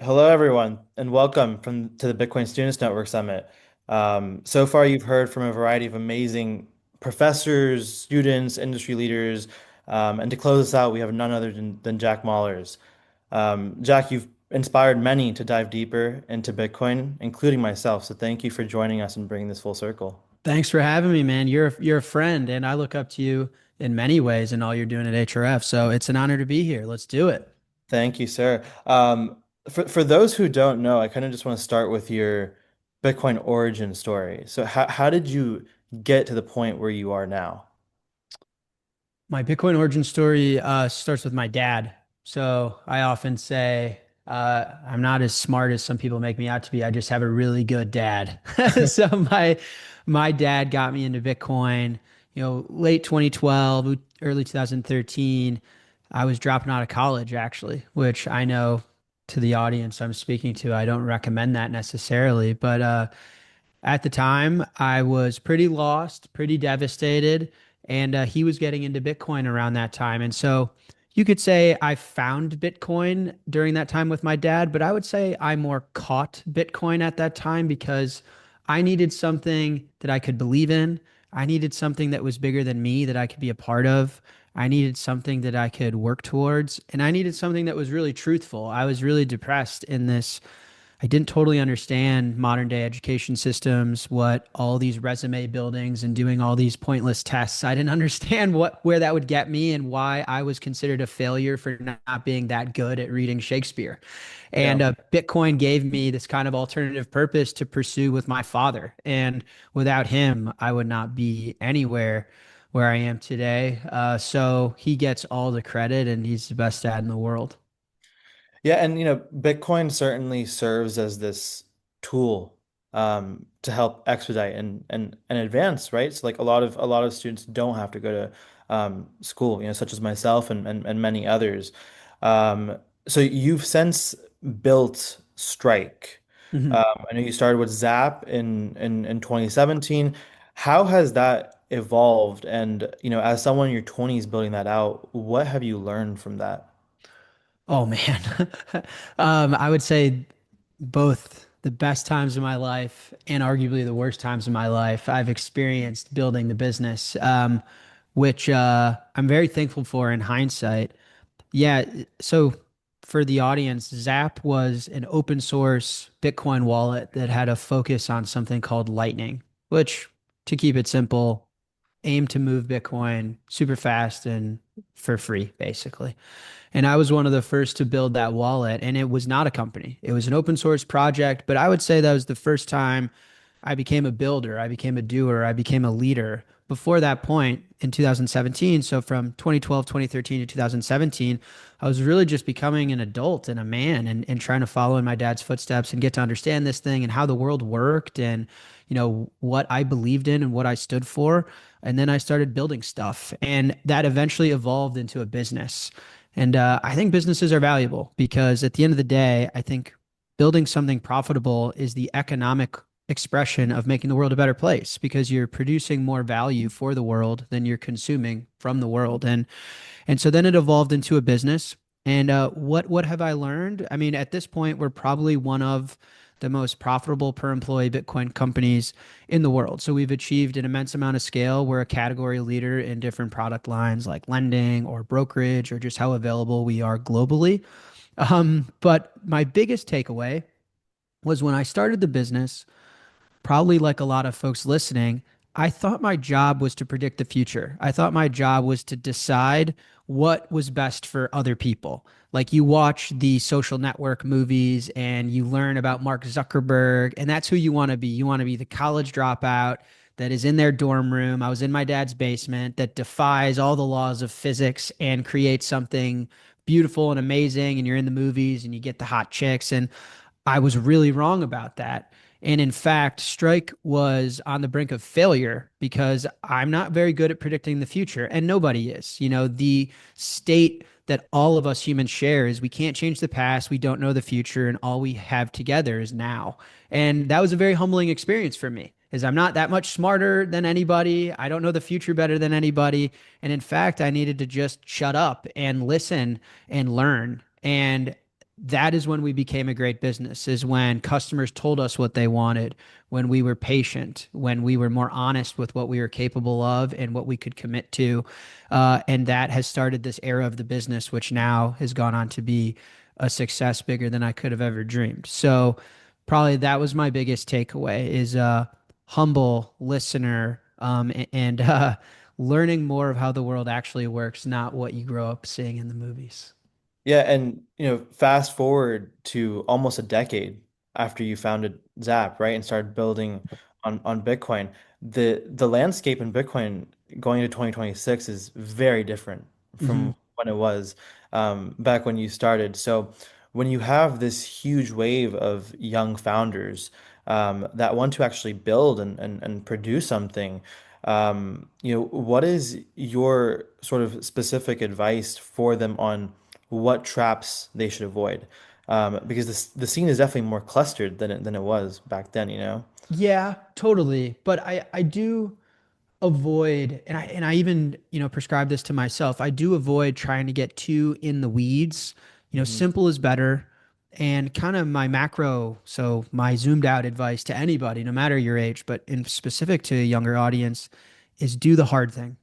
Hello, everyone, and welcome to the Bitcoin Students Network Summit. So far, you've heard from a variety of amazing professors, students, industry leaders, and to close us out, we have none other than Jack Mallers. Jack, you've inspired many to dive deeper into Bitcoin, including myself. So thank you for joining us and bringing this full circle. Thanks for having me, man. You're a friend, and I look up to you in many ways in all you're doing at HRF. So it's an honor to be here. Let's do it. Thank you, sir. For those who don't know, I kind of just want to start with your Bitcoin origin story. So how did you get to the point where you are now? My Bitcoin origin story starts with my dad. So I often say I'm not as smart as some people make me out to be. I just have a really good dad. So my dad got me into Bitcoin, late 2012, early 2013. I was dropping out of college actually, which I know to the audience I'm speaking to, I don't recommend that necessarily, but at the time, I was pretty lost, pretty devastated, and he was getting into Bitcoin around that time. And so you could say I found Bitcoin during that time with my dad, but I would say I more caught Bitcoin at that time because I needed something that I could believe in. I needed something that was bigger than me that I could be a part of. I needed something that I could work towards, and I needed something that was really truthful. I was really depressed in this. I didn't totally understand modern day education systems, what all these resume buildings and doing all these pointless tests. I didn't understand where that would get me and why I was considered a failure for not being that good at reading Shakespeare. Yeah. And Bitcoin gave me this kind of alternative purpose to pursue with my father. And without him, I would not be anywhere where I am today. So he gets all the credit and he's the best dad in the world. Yeah, and Bitcoin certainly serves as this tool to help expedite and advance, right? So like a lot of students don't have to go to school, such as myself and many others. So you've since built Strike. Mhm. I know you started with Zap in 2017. How has that evolved? And as someone in your 20s building that out, what have you learned from that? Oh man. I would say both the best times of my life and arguably the worst times of my life I've experienced building the business, which I'm very thankful for in hindsight. Yeah, so for the audience, Zap was an open source Bitcoin wallet that had a focus on something called Lightning, which, to keep it simple, aimed to move Bitcoin super fast and for free, basically. And I was one of the first to build that wallet. And it was not a company, it was an open source project. But I would say that was the first time I became a builder, I became a doer, I became a leader. Before that point in 2017, so from 2012, 2013 to 2017, I was really just becoming an adult and a man and trying to follow in my dad's footsteps and get to understand this thing and how the world worked and, what I believed in and what I stood for. And then I started building stuff. And that eventually evolved into a business. And I think businesses are valuable because at the end of the day, I think building something profitable is the economic expression of making the world a better place because you're producing more value for the world than you're consuming from the world. And so then it evolved into a business. And what have I learned? I mean, at this point, we're probably one of the most profitable per employee Bitcoin companies in the world. So we've achieved an immense amount of scale. We're a category leader in different product lines like lending or brokerage or just how available we are globally. But my biggest takeaway was when I started the business, probably like a lot of folks listening, I thought my job was to predict the future. I thought my job was to decide what was best for other people. Like you watch the social network movies and you learn about Mark Zuckerberg, and that's who you want to be. You want to be the college dropout that is in their dorm room. I was in my dad's basement that defies all the laws of physics and creates something beautiful and amazing. And you're in the movies and you get the hot chicks. And I was really wrong about that. And in fact, Strike was on the brink of failure because I'm not very good at predicting the future, and nobody is. The state that all of us humans share is we can't change the past, we don't know the future, and all we have together is now. And that was a very humbling experience for me, is I'm not that much smarter than anybody. I don't know the future better than anybody. And in fact, I needed to just shut up and listen and learn. And that is when we became a great business, is when customers told us what they wanted, when we were patient, when we were more honest with what we were capable of and what we could commit to. And that has started this era of the business, which now has gone on to be a success bigger than I could have ever dreamed. So probably that was my biggest takeaway is humble listener, and learning more of how the world actually works, not what you grow up seeing in the movies. Yeah, and fast forward to almost a decade after you founded Zap, right, and started building on Bitcoin. The landscape in Bitcoin going to 2026 is very different Hmm. from when it was back when you started. So when you have this huge wave of young founders that want to actually build and produce something, what is your sort of specific advice for them on what traps they should avoid? Because the scene is definitely more clustered than it was back then, you know? Yeah, totally. But I do avoid, and I even, prescribe this to myself. I do avoid trying to get too in the weeds. Hmm. Simple is better. And kind of my macro, so my zoomed out advice to anybody, no matter your age, but in specific to a younger audience, is do the hard thing.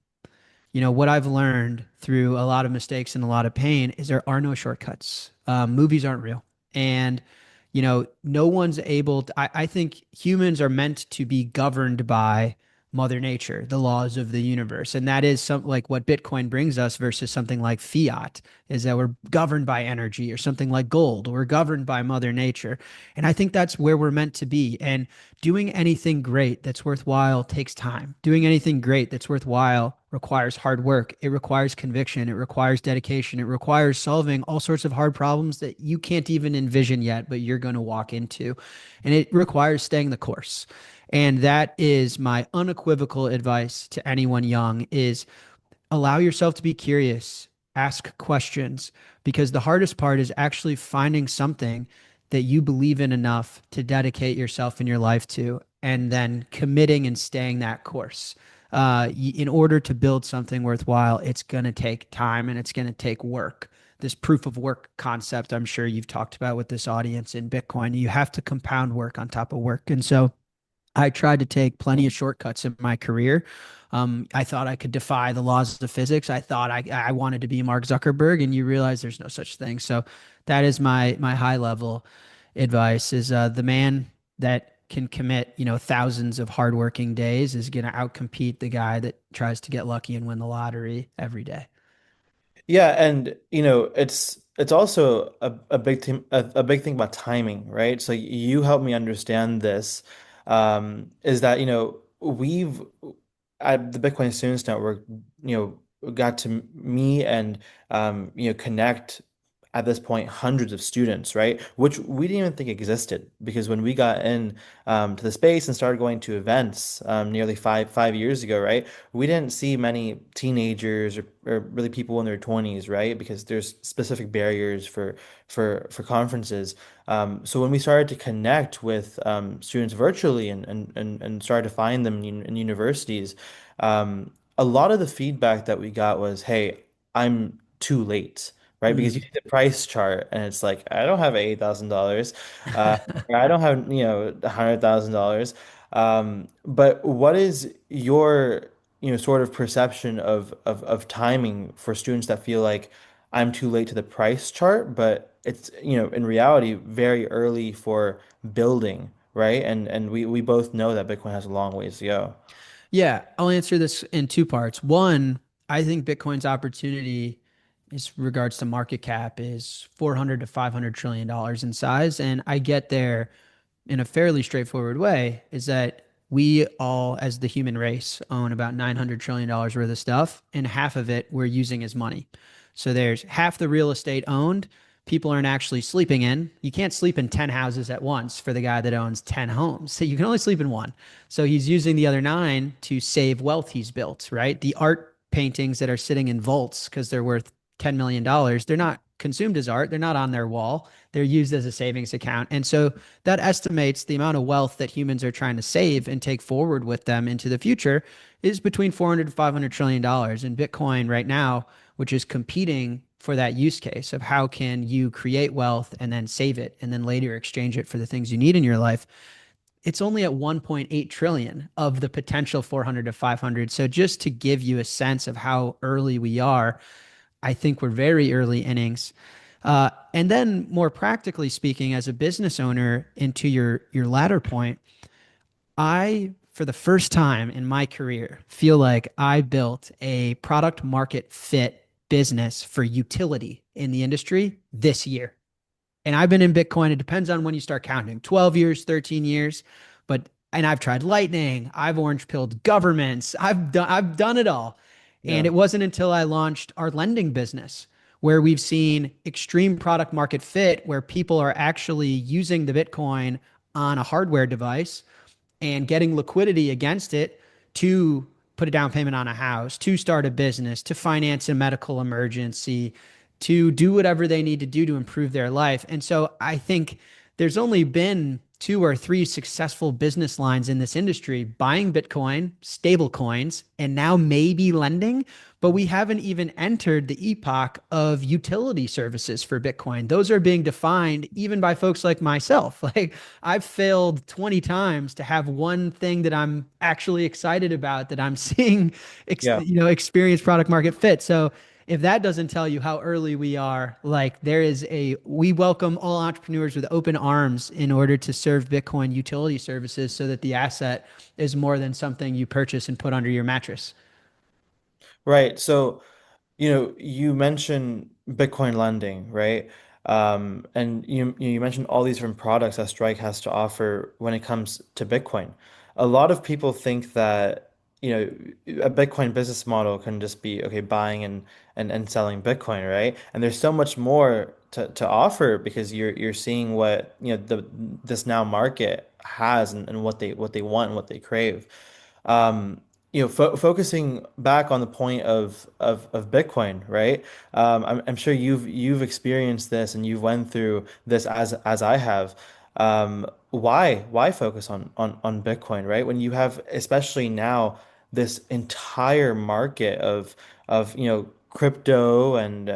What I've learned through a lot of mistakes and a lot of pain is there are no shortcuts. Movies aren't real. And, no one's able to, I think humans are meant to be governed by Mother Nature, the laws of the universe. And that is some like what Bitcoin brings us versus something like fiat, is that we're governed by energy, or something like gold. We're governed by Mother Nature. And I think that's where we're meant to be. And doing anything great that's worthwhile takes time. Doing anything great that's worthwhile requires hard work. It requires conviction. It requires dedication. It requires solving all sorts of hard problems that you can't even envision yet, but you're going to walk into. And it requires staying the course. And that is my unequivocal advice to anyone young is allow yourself to be curious, ask questions, because the hardest part is actually finding something that you believe in enough to dedicate yourself in your life to, and then committing and staying that course. In order to build something worthwhile, it's going to take time and it's going to take work. This proof of work concept, I'm sure you've talked about with this audience in Bitcoin, you have to compound work on top of work. And so I tried to take plenty of shortcuts in my career. I thought I could defy the laws of physics. I thought I wanted to be Mark Zuckerberg, and you realize there's no such thing. So that is my high level advice: is the man that can commit thousands of hardworking days is going to outcompete the guy that tries to get lucky and win the lottery every day. Yeah, and it's also a big thing a big thing about timing, right? So you helped me understand this, is that we've at the Bitcoin Students Network, got to me and connect at this point hundreds of students, right? Which we didn't even think existed because when we got in to the space and started going to events nearly five years ago, right? We didn't see many teenagers or really people in their 20s, right? Because there's specific barriers for conferences. So when we started to connect with students virtually and started to find them in universities, a lot of the feedback that we got was, "Hey, I'm too late." Right? Because you Mm. see the price chart and it's like, I don't have $8,000. Or I don't have, $100,000. But what is your, sort of perception of timing for students that feel like I'm too late to the price chart, but it's, in reality, very early for building, right? And we both know that Bitcoin has a long ways to go. Yeah, I'll answer this in two parts. One, I think Bitcoin's opportunity as regards to market cap is 400 to 500 trillion dollars in size, and I get there in a fairly straightforward way is that we all, as the human race, own about $900 trillion dollars worth of stuff, and half of it we're using as money. So there's half the real estate owned, people aren't actually sleeping in. You can't sleep in 10 houses at once for the guy that owns 10 homes. So you can only sleep in one. So he's using the other nine to save wealth he's built, right? The art paintings that are sitting in vaults because they're worth $10 million, dollars, they're not consumed as art. They're not on their wall. They're used as a savings account. And so that estimates the amount of wealth that humans are trying to save and take forward with them into the future is between 400 to 500 trillion dollars. And Bitcoin right now, which is competing for that use case of how can you create wealth and then save it and then later exchange it for the things you need in your life. It's only at 1.8 trillion of the potential 400 to 500. So just to give you a sense of how early we are, I think we're very early innings. And then more practically speaking, as a business owner, into your latter point, I, for the first time in my career, feel like I built a product market fit business for utility in the industry this year. And I've been in Bitcoin. It depends on when you start counting 12 years, 13 years. And I've tried lightning, I've orange pilled governments, I've done it all. And Yeah. it wasn't until I launched our lending business where we've seen extreme product market fit, where people are actually using the Bitcoin on a hardware device and getting liquidity against it to put a down payment on a house, to start a business, to finance a medical emergency, to do whatever they need to do to improve their life. And so I think there's only been two or three successful business lines in this industry: buying Bitcoin, stable coins, and now maybe lending. But we haven't even entered the epoch of utility services for Bitcoin. Those are being defined even by folks like myself. Like, I've failed 20 times to have one thing that I'm actually excited about that I'm seeing, Yeah. experience product market fit. So if that doesn't tell you how early we are, like, we welcome all entrepreneurs with open arms in order to serve Bitcoin utility services so that the asset is more than something you purchase and put under your mattress. Right. So, you mentioned Bitcoin lending, right? And you mentioned all these different products that Strike has to offer when it comes to Bitcoin. A lot of people think that, a Bitcoin business model can just be, okay, buying and selling Bitcoin, right? And there's so much more to offer because you're seeing what, this now market has and what they want and what they crave. Um, focusing back on the point of Bitcoin, right? I'm sure you've experienced this and you've went through this as I have. Why focus on Bitcoin, right? When you have, especially now, this entire market of crypto and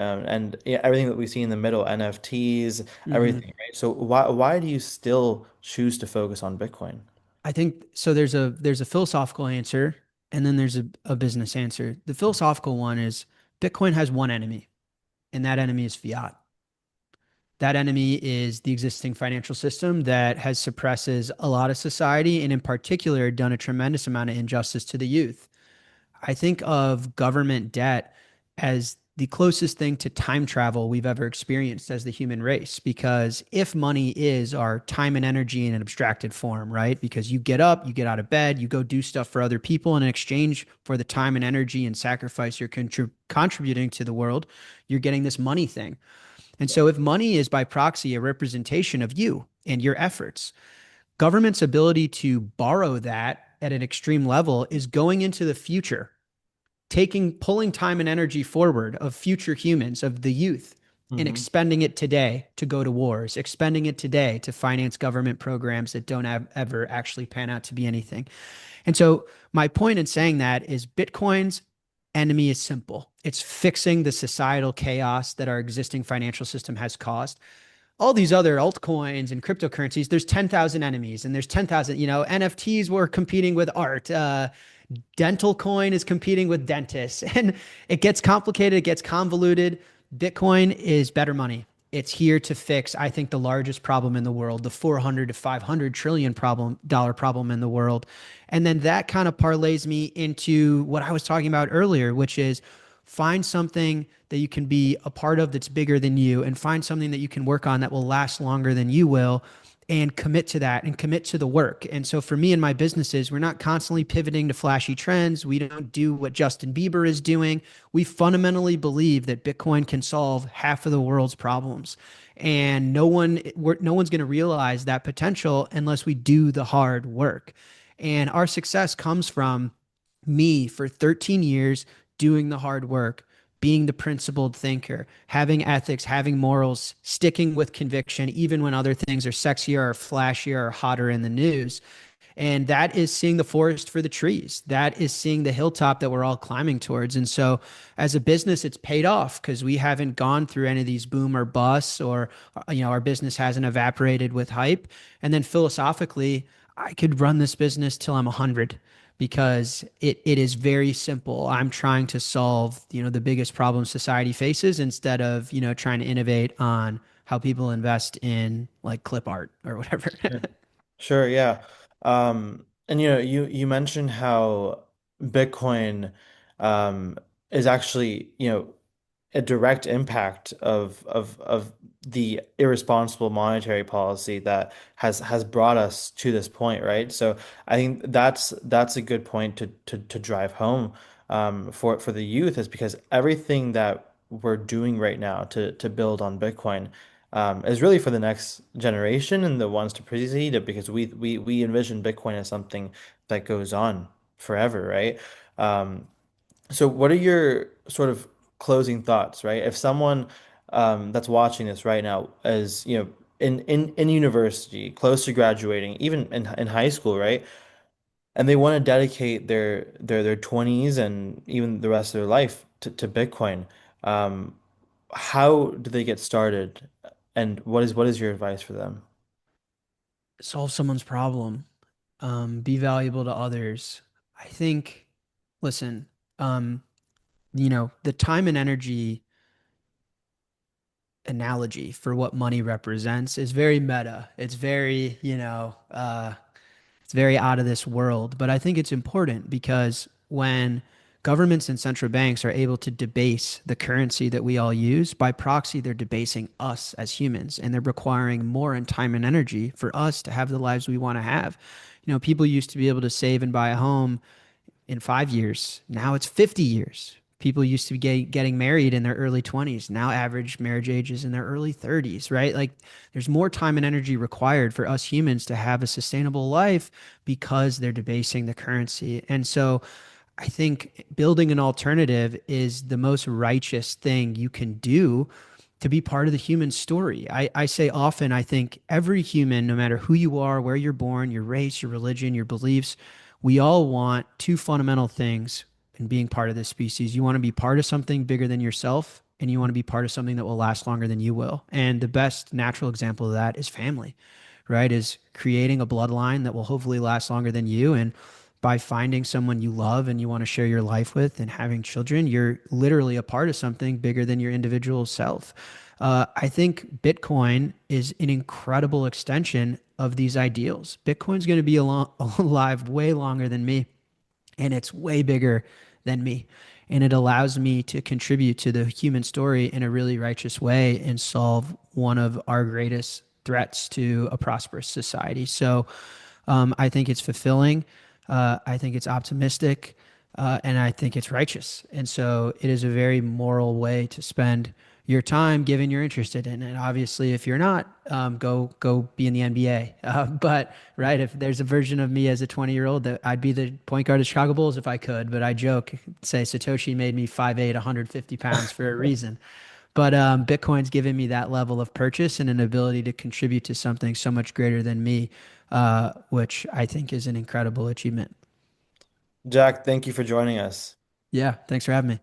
yeah, everything that we see in the middle, NFTs, Mhm. everything, right? So why do you still choose to focus on Bitcoin? I think so. There's a philosophical answer, and then there's a business answer. The philosophical one is Bitcoin has one enemy, and that enemy is fiat. That enemy is the existing financial system that has suppresses a lot of society, and in particular done a tremendous amount of injustice to the youth. I think of government debt as the closest thing to time travel we've ever experienced as the human race. Because if money is our time and energy in an abstracted form, right? Because you get up, you get out of bed, you go do stuff for other people, and in exchange for the time and energy and sacrifice you're contributing to the world, you're getting this money thing. And so, if money is by proxy a representation of you and your efforts, government's ability to borrow that at an extreme level is going into the future, pulling time and energy forward of future humans, of the youth, and Hmm. expending it today to go to wars, expending it today to finance government programs that don't ever actually pan out to be anything. And so, my point in saying that is Bitcoin's enemy is simple: it's fixing the societal chaos that our existing financial system has caused. All these other altcoins and cryptocurrencies, there's 10,000 enemies, and there's 10,000, NFTs were competing with art. Dental coin is competing with dentists, and it gets complicated, it gets convoluted. Bitcoin is better money. It's here to fix, I think, the largest problem in the world, the 400 to 500 trillion dollar problem in the world. And then that kind of parlays me into what I was talking about earlier, which is find something that you can be a part of that's bigger than you, and find something that you can work on that will last longer than you will, and commit to that and commit to the work. And so for me and my businesses, we're not constantly pivoting to flashy trends. We don't do what Justin Bieber is doing. We fundamentally believe that Bitcoin can solve half of the world's problems. And no one's going to realize that potential unless we do the hard work. And our success comes from me for 13 years doing the hard work, being the principled thinker, having ethics, having morals, sticking with conviction, even when other things are sexier or flashier or hotter in the news. And that is seeing the forest for the trees. That is seeing the hilltop that we're all climbing towards. And so, as a business, it's paid off because we haven't gone through any of these boom or busts, or our business hasn't evaporated with hype. And then philosophically, I could run this business till I'm 100 because it is very simple. I'm trying to solve, the biggest problem society faces instead of, trying to innovate on how people invest in like clip art or whatever. Sure. Sure, yeah. And you mentioned how Bitcoin um is actually, a direct impact of the irresponsible monetary policy that has brought us to this point, right? So I think that's a good point to drive home for the youth, is because everything that we're doing right now to build on Bitcoin is really for the next generation and the ones to precede it, because we envision Bitcoin as something that goes on forever, right? Um, so what are your sort of closing thoughts, right? If someone that's watching this right now is, in university, close to graduating, even in high school, right? And they want to dedicate their 20s and even the rest of their life to Bitcoin. Um, how do they get started? And what is your advice for them? Solve someone's problem, be valuable to others. I think, listen, um, the time and energy analogy for what money represents is very meta. It's very, it's very out of this world. But I think it's important because when governments and central banks are able to debase the currency that we all use, by proxy, they're debasing us as humans, and they're requiring more in time and energy for us to have the lives we want to have. People used to be able to save and buy a home in 5 years. Now it's 50 years. People used to be getting married in their early 20s. Now average marriage age is in their early 30s, right? Like there's more time and energy required for us humans to have a sustainable life because they're debasing the currency. And so I think building an alternative is the most righteous thing you can do to be part of the human story. I say often, I think every human, no matter who you are, where you're born, your race, your religion, your beliefs, we all want two fundamental things in being part of this species. You want to be part of something bigger than yourself, and you want to be part of something that will last longer than you will. And the best natural example of that is family, right? Is creating a bloodline that will hopefully last longer than you. And by finding someone you love and you want to share your life with and having children, you're literally a part of something bigger than your individual self. I think Bitcoin is an incredible extension of these ideals. Bitcoin's going to be alive way longer than me, and it's way bigger than me. And it allows me to contribute to the human story in a really righteous way and solve one of our greatest threats to a prosperous society. So I think it's fulfilling. I think it's optimistic. And I think it's righteous. And so it is a very moral way to spend your time, given you're interested in it. Obviously, if you're not, go be in the NBA. But right, if there's a version of me as a 20-year-old, that I'd be the point guard of Chicago Bulls if I could. But I joke, say Satoshi made me 5'8", 150 pounds for a reason. But Bitcoin's given me that level of purchase and an ability to contribute to something so much greater than me, which I think is an incredible achievement. Jack, thank you for joining us. Yeah, thanks for having me.